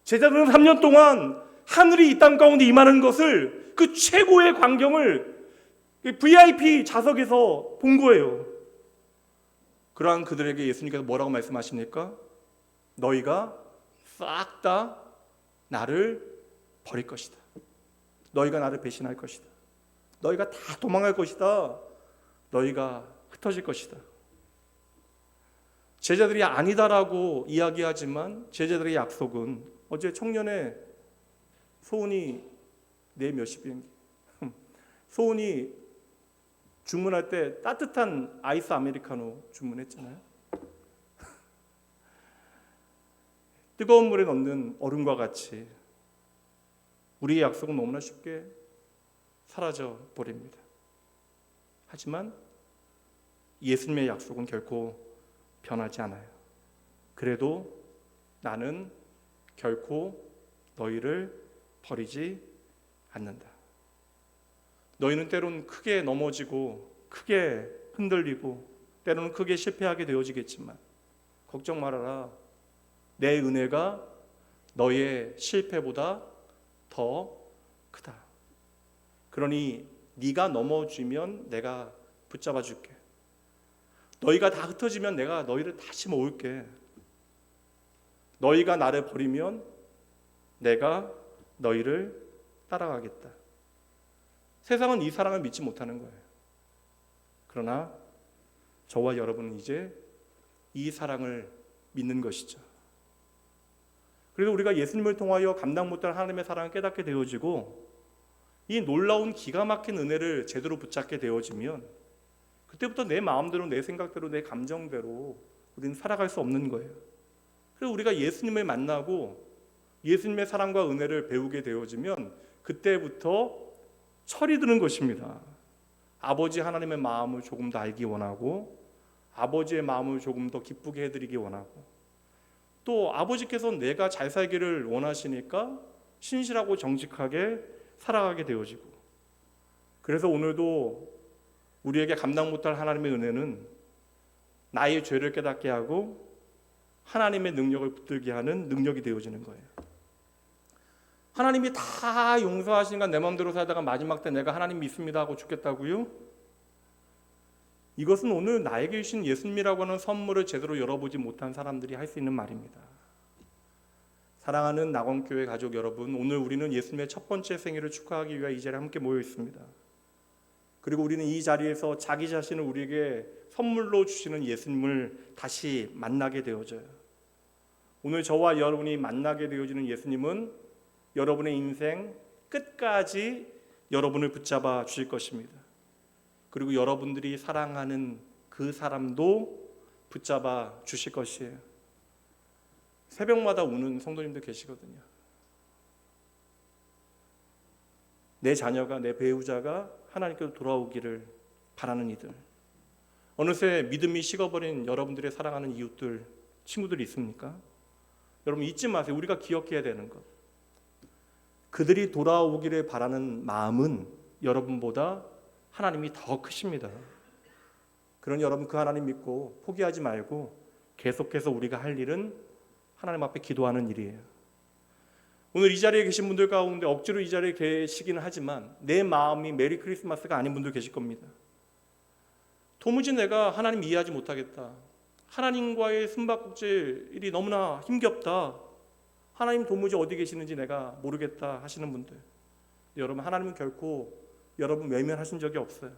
Speaker 1: 제자들은 3년 동안 하늘이 이 땅 가운데 임하는 것을, 그 최고의 광경을 VIP 좌석에서 본 거예요. 그러한 그들에게 예수님께서 뭐라고 말씀하십니까? 너희가 싹 다 나를 버릴 것이다. 너희가 나를 배신할 것이다. 너희가 다 도망갈 것이다. 너희가 흩어질 것이다. 제자들이 아니다라고 이야기하지만 제자들의 약속은, 어제 청년의 소은이 내 몇십 비행기 소은이 주문할 때 따뜻한 아이스 아메리카노 주문했잖아요. 뜨거운 물에 넣는 얼음과 같이 우리의 약속은 너무나 쉽게 사라져 버립니다. 하지만 예수님의 약속은 결코 변하지 않아요. 그래도 나는 결코 너희를 버리지 않는다. 너희는 때론 크게 넘어지고 크게 흔들리고 때로는 크게 실패하게 되어지겠지만 걱정 말아라. 내 은혜가 너의 실패보다 더 크다. 그러니 네가 넘어지면 내가 붙잡아 줄게. 너희가 다 흩어지면 내가 너희를 다시 모을게. 너희가 나를 버리면 내가 너희를 따라가겠다. 세상은 이 사랑을 믿지 못하는 거예요. 그러나 저와 여러분은 이제 이 사랑을 믿는 것이죠. 그래서 우리가 예수님을 통하여 감당 못할 하나님의 사랑을 깨닫게 되어지고 이 놀라운 기가 막힌 은혜를 제대로 붙잡게 되어지면 그때부터 내 마음대로 내 생각대로 내 감정대로 우리는 살아갈 수 없는 거예요. 그래서 우리가 예수님을 만나고 예수님의 사랑과 은혜를 배우게 되어지면 그때부터 철이 드는 것입니다. 아버지 하나님의 마음을 조금 더 알기 원하고 아버지의 마음을 조금 더 기쁘게 해드리기 원하고 또 아버지께서 내가 잘 살기를 원하시니까 신실하고 정직하게 살아가게 되어지고 그래서 오늘도 우리에게 감당 못할 하나님의 은혜는 나의 죄를 깨닫게 하고 하나님의 능력을 붙들게 하는 능력이 되어지는 거예요. 하나님이 다 용서하시니까 내 마음대로 살다가 마지막 때 내가 하나님 믿습니다 하고 죽겠다고요? 이것은 오늘 나에게 주신 예수님이라고 하는 선물을 제대로 열어보지 못한 사람들이 할 수 있는 말입니다. 사랑하는 낙원교회 가족 여러분, 오늘 우리는 예수님의 첫 번째 생일을 축하하기 위해 이 자리에 함께 모여 있습니다. 그리고 우리는 이 자리에서 자기 자신을 우리에게 선물로 주시는 예수님을 다시 만나게 되어져요. 오늘 저와 여러분이 만나게 되어지는 예수님은 여러분의 인생 끝까지 여러분을 붙잡아 주실 것입니다. 그리고 여러분들이 사랑하는 그 사람도 붙잡아 주실 것이에요. 새벽마다 우는 성도님들 계시거든요. 내 자녀가, 내 배우자가 하나님께로 돌아오기를 바라는 이들, 어느새 믿음이 식어버린 여러분들의 사랑하는 이웃들, 친구들이 있습니까? 여러분 잊지 마세요. 우리가 기억해야 되는 것, 그들이 돌아오기를 바라는 마음은 여러분보다 하나님이 더 크십니다. 그러니 여러분 그 하나님 믿고 포기하지 말고 계속해서 우리가 할 일은 하나님 앞에 기도하는 일이에요. 오늘 이 자리에 계신 분들 가운데 억지로 이 자리에 계시기는 하지만 내 마음이 메리 크리스마스가 아닌 분들 계실 겁니다. 도무지 내가 하나님 이해하지 못하겠다. 하나님과의 숨바꼭질 일이 너무나 힘겹다. 하나님 도무지 어디 계시는지 내가 모르겠다 하시는 분들, 여러분 하나님은 결코 여러분 외면하신 적이 없어요.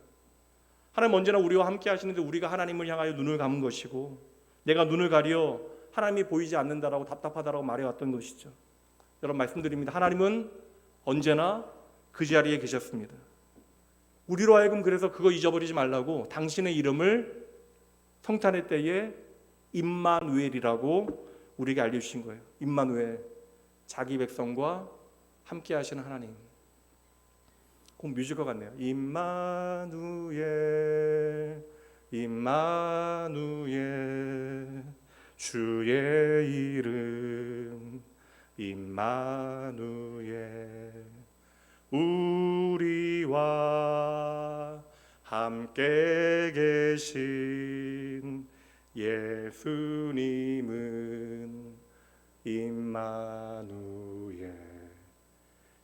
Speaker 1: 하나님 언제나 우리와 함께 하시는데 우리가 하나님을 향하여 눈을 감은 것이고 내가 눈을 가려 하나님이 보이지 않는다라고 답답하다라고 말해왔던 것이죠. 여러분 말씀드립니다. 하나님은 언제나 그 자리에 계셨습니다. 우리로 하여금 그래서 그거 잊어버리지 말라고 당신의 이름을 성탄의 때에 임마누엘이라고 우리에게 알려주신 거예요. 임마누엘, 자기 백성과 함께 하시는 하나님. 꼭 뮤지컬 같네요. 임마누엘, 임마누엘, 주의 이름 임마누엘, 우리와 함께 계신 예수님은 임마누엘.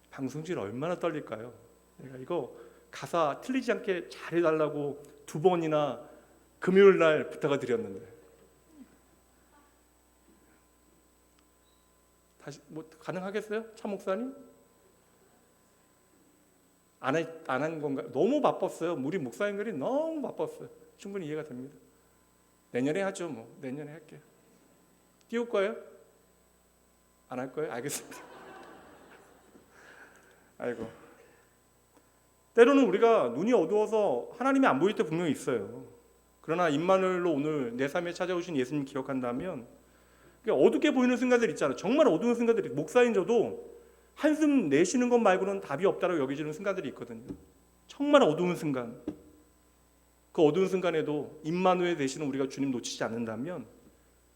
Speaker 1: 방송질 얼마나 떨릴까요? 내가 이거 가사 틀리지 않게 잘 해달라고 2번이나 금요일 날 부탁을 드렸는데 다시 뭐 가능하겠어요? 차 목사님? 안 한 건가요? 너무 바빴어요. 우리 목사님들이 너무 바빴어요. 충분히 이해가 됩니다. 내년에 하죠. 뭐 내년에 할게요. 띄울 거예요? 안 할 거예요? 알겠습니다. 아이고. 때로는 우리가 눈이 어두워서 하나님이 안 보일 때 분명히 있어요. 그러나 임마누엘로 오늘 내 삶에 찾아오신 예수님 기억한다면 어둡게 보이는 순간들 있잖아요. 정말 어두운 순간들이, 목사인 저도 한숨 내쉬는 것 말고는 답이 없다고 여겨지는 순간들이 있거든요. 정말 어두운 순간, 그 어두운 순간에도 임마누엘 되시는 우리가 주님 놓치지 않는다면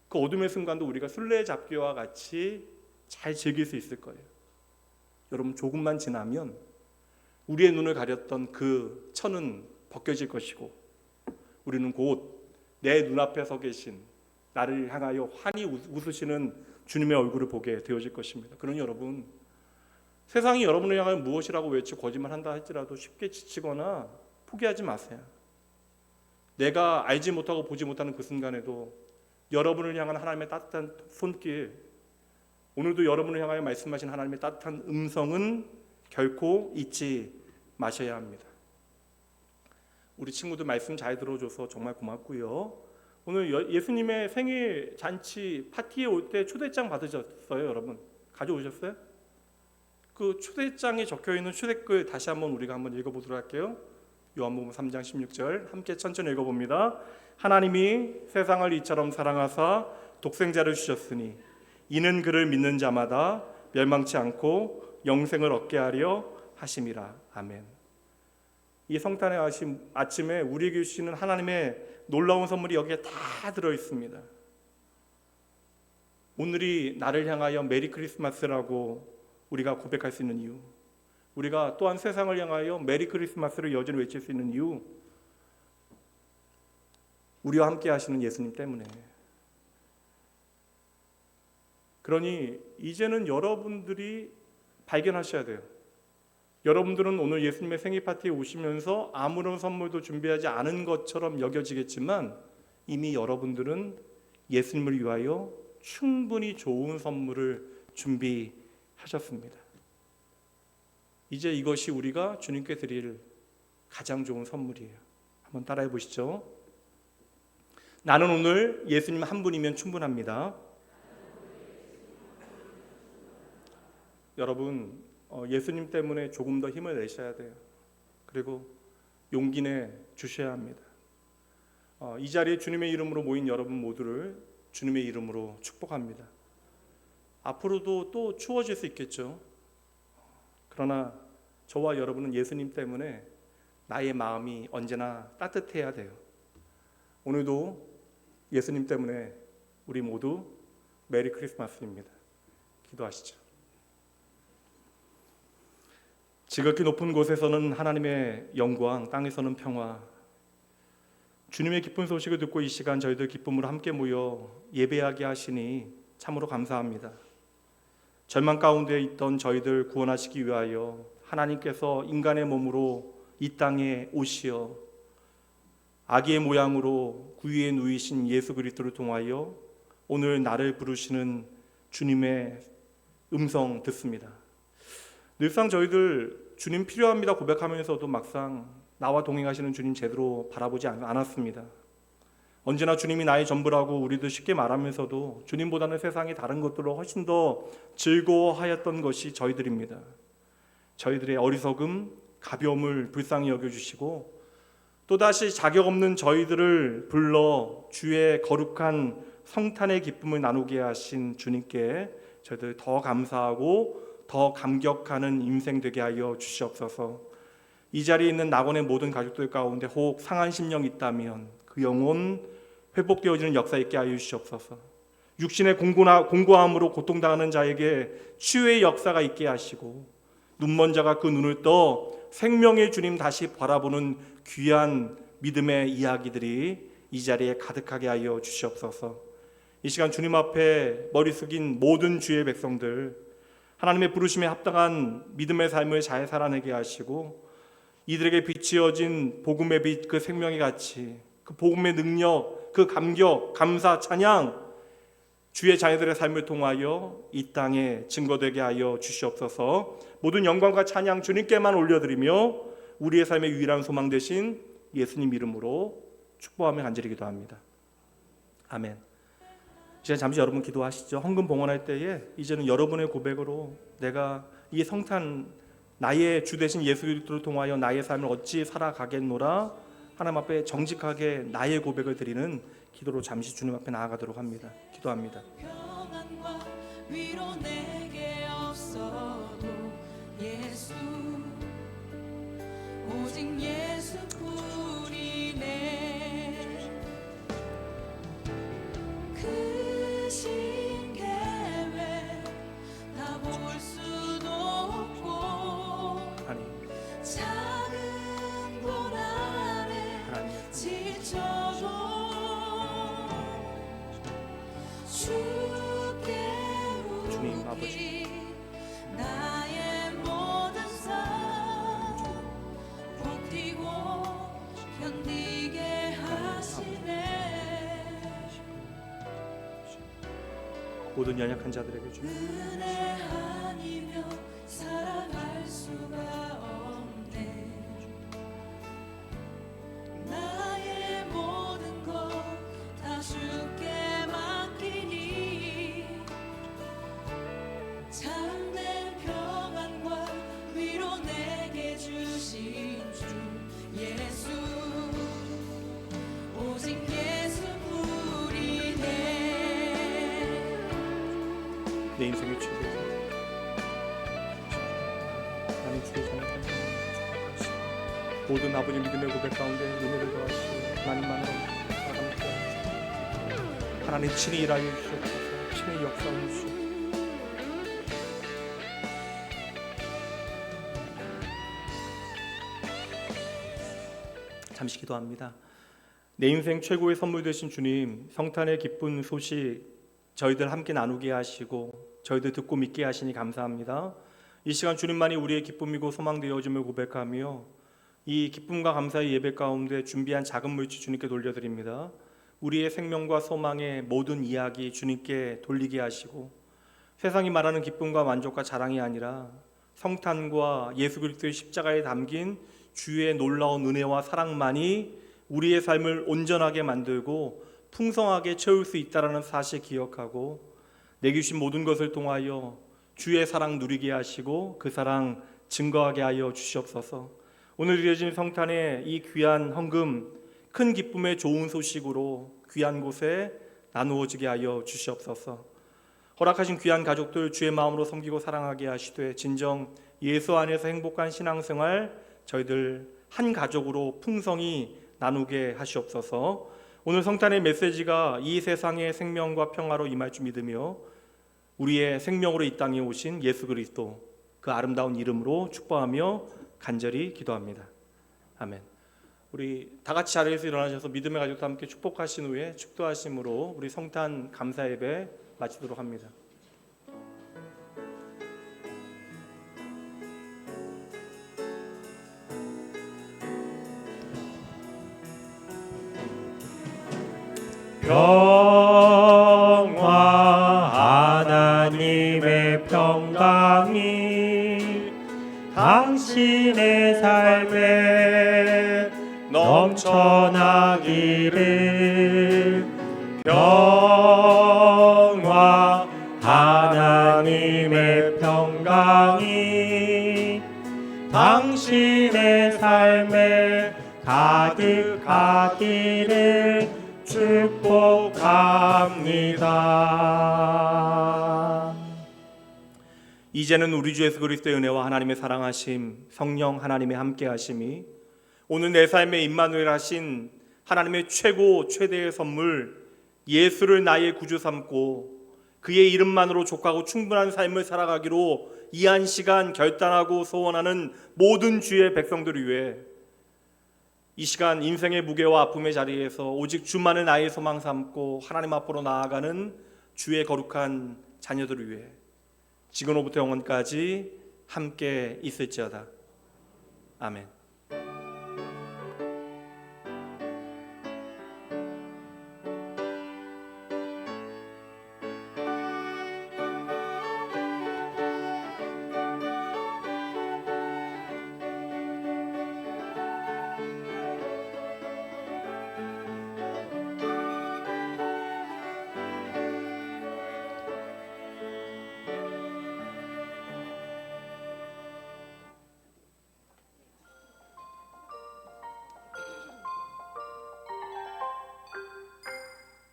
Speaker 1: 그 어둠의 순간도 우리가 술래잡기와 같이 잘 즐길 수 있을 거예요. 여러분 조금만 지나면 우리의 눈을 가렸던 그 천은 벗겨질 것이고 우리는 곧 내 눈앞에 서 계신 나를 향하여 환히 웃으시는 주님의 얼굴을 보게 되어질 것입니다. 그러니 여러분, 세상이 여러분을 향하여 무엇이라고 외치고 거짓말한다 할지라도 쉽게 지치거나 포기하지 마세요. 내가 알지 못하고 보지 못하는 그 순간에도 여러분을 향한 하나님의 따뜻한 손길, 오늘도 여러분을 향하여 말씀하신 하나님의 따뜻한 음성은 결코 잊지 마셔야 합니다. 우리 친구들 말씀 잘 들어줘서 정말 고맙고요. 오늘 예수님의 생일 잔치 파티에 올 때 초대장 받으셨어요, 여러분? 가져오셨어요? 그 초대장에 적혀있는 초대글 다시 한번 우리가 한번 읽어보도록 할게요. 요한복음 3장 16절 함께 천천히 읽어봅니다. 하나님이 세상을 이처럼 사랑하사 독생자를 주셨으니 이는 그를 믿는 자마다 멸망치 않고 영생을 얻게 하려 하심이라. 아멘. 이 성탄의 아침에 우리에게 주시는 하나님의 놀라운 선물이 여기에 다 들어있습니다. 오늘이 나를 향하여 메리 크리스마스라고 우리가 고백할 수 있는 이유, 우리가 또한 세상을 향하여 메리 크리스마스를 여전히 외칠 수 있는 이유, 우리와 함께 하시는 예수님 때문에. 그러니 이제는 여러분들이 발견하셔야 돼요. 여러분들은 오늘 예수님의 생일 파티에 오시면서 아무런 선물도 준비하지 않은 것처럼 여겨지겠지만 이미 여러분들은 예수님을 위하여 충분히 좋은 선물을 준비하셨습니다. 이제 이것이 우리가 주님께 드릴 가장 좋은 선물이에요. 한번 따라해 보시죠. 나는 오늘 예수님 한 분이면 충분합니다. 여러분, 예수님 때문에 조금 더 힘을 내셔야 돼요. 그리고 용기 내 주셔야 합니다. 이 자리에 주님의 이름으로 모인 여러분 모두를 주님의 이름으로 축복합니다. 앞으로도 또 추워질 수 있겠죠. 그러나 저와 여러분은 예수님 때문에 나의 마음이 언제나 따뜻해야 돼요. 오늘도 예수님 때문에 우리 모두 메리 크리스마스입니다. 기도하시죠. 지극히 높은 곳에서는 하나님의 영광, 땅에서는 평화. 주님의 기쁜 소식을 듣고 이 시간 저희들 기쁨으로 함께 모여 예배하게 하시니 참으로 감사합니다. 절망 가운데 있던 저희들 구원하시기 위하여 하나님께서 인간의 몸으로 이 땅에 오시어 아기의 모양으로 구유에 누이신 예수 그리스도를 통하여 오늘 나를 부르시는 주님의 음성 듣습니다. 늘상 저희들 주님 필요합니다 고백하면서도 막상 나와 동행하시는 주님 제대로 바라보지 않았습니다. 언제나 주님이 나의 전부라고 우리도 쉽게 말하면서도 주님보다는 세상의 다른 것들로 훨씬 더 즐거워하였던 것이 저희들입니다. 저희들의 어리석음, 가벼움을 불쌍히 여겨주시고 또다시 자격 없는 저희들을 불러 주의 거룩한 성탄의 기쁨을 나누게 하신 주님께 저희들 더 감사하고 더 감격하는 인생 되게 하여 주시옵소서. 이 자리에 있는 낙원의 모든 가족들 가운데 혹 상한 심령이 있다면 그 영혼 회복되어지는 역사 있게 하여 주시옵소서. 육신의 공고함으로 고통당하는 자에게 치유의 역사가 있게 하시고 눈먼 자가 그 눈을 떠 생명의 주님 다시 바라보는 귀한 믿음의 이야기들이 이 자리에 가득하게 하여 주시옵소서. 이 시간 주님 앞에 머리 숙인 모든 주의 백성들 하나님의 부르심에 합당한 믿음의 삶을 잘 살아내게 하시고 이들에게 비치어진 복음의 빛, 그 생명의 가치, 그 복음의 능력, 그 감격, 감사, 찬양 주의 자녀들의 삶을 통하여 이 땅에 증거되게 하여 주시옵소서. 모든 영광과 찬양 주님께만 올려드리며 우리의 삶의 유일한 소망 되신 예수님 이름으로 축복하며 간절히 기도합니다. 아멘. 이제 잠시 여러분 기도하시죠. 헌금 봉헌할 때에 이제는 여러분의 고백으로 내가 이 성탄 나의 주 되신 예수 그리스도를 통하여 나의 삶을 어찌 살아가겠노라 하나님 앞에 정직하게 나의 고백을 드리는 기도로 잠시 주님 앞에 나아가도록 합니다. 기도합니다.
Speaker 2: 평안과 위로 내게 없어도 예수 오직 예수뿐이네. 크신 계획 다 볼 수도 없고
Speaker 1: 아니
Speaker 2: 참
Speaker 1: 주님 아버지.
Speaker 2: 나의 모든 삶 버티고 견디게 하시네.
Speaker 1: 모든 연약한 자들에게 주님
Speaker 2: 은혜 아니며 살아갈 수가 없네. 나의 모든 것 다 주께 맡기니 참된 평안과 위로 내게 주신 주 예수, 오직 예수뿐이네.
Speaker 1: 내 인생의 최고의 나는 주의 자녀다. 모든 아버지 믿음의 고백 가운데 은혜를 더하시고 하나님만으로 살아가는 자 하나님 친히 일하여 주시옵소서. 친히 역사하여 주시옵소서. 잠시 기도합니다. 내 인생 최고의 선물 되신 주님, 성탄의 기쁜 소식 저희들 함께 나누게 하시고 저희들 듣고 믿게 하시니 감사합니다. 이 시간 주님만이 우리의 기쁨이고 소망 되어줌을 고백하며 이 기쁨과 감사의 예배 가운데 준비한 작은 물질 주님께 돌려드립니다. 우리의 생명과 소망의 모든 이야기 주님께 돌리게 하시고 세상이 말하는 기쁨과 만족과 자랑이 아니라 성탄과 예수 그리스도의 십자가에 담긴 주의 놀라운 은혜와 사랑만이 우리의 삶을 온전하게 만들고 풍성하게 채울 수 있다는 사실 기억하고 내게 주신 모든 것을 통하여 주의 사랑 누리게 하시고 그 사랑 증거하게 하여 주시옵소서. 오늘 드려진 성탄의 이 귀한 헌금 큰 기쁨의 좋은 소식으로 귀한 곳에 나누어지게 하여 주시옵소서. 허락하신 귀한 가족들 주의 마음으로 섬기고 사랑하게 하시되 진정 예수 안에서 행복한 신앙생활 저희들 한 가족으로 풍성히 나누게 하시옵소서. 오늘 성탄의 메시지가 이 세상의 생명과 평화로 임할 줄 믿으며 우리의 생명으로 이 땅에 오신 예수 그리스도 그 아름다운 이름으로 축복하며 간절히 기도합니다. 아멘. 우리 다 같이 자리에서 일어나셔서 믿음의 가족과 함께 축복하신 후에 축도하심으로 우리 성탄 감사 예배 마치도록 합니다.
Speaker 3: 평화 하나님의 평강이 당신의 삶에 넘쳐나기를. 평화 하나님의 평강이 당신의 삶에 가득하기를 축복합니다.
Speaker 1: 이제는 우리 주 예수 그리스도의 은혜와 하나님의 사랑하심, 성령 하나님의 함께하심이 오늘 내 삶에 임마누엘 하신 하나님의 최고 최대의 선물 예수를 나의 구주 삼고 그의 이름만으로 족하고 충분한 삶을 살아가기로 이 한 시간 결단하고 소원하는 모든 주의 백성들을 위해 이 시간 인생의 무게와 아픔의 자리에서 오직 주만을 나의 소망 삼고 하나님 앞으로 나아가는 주의 거룩한 자녀들을 위해 지금로부터 영원까지 함께 있을지어다. 아멘.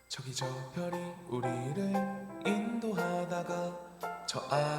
Speaker 4: 저기 저 별이 우리를 인도하다가 저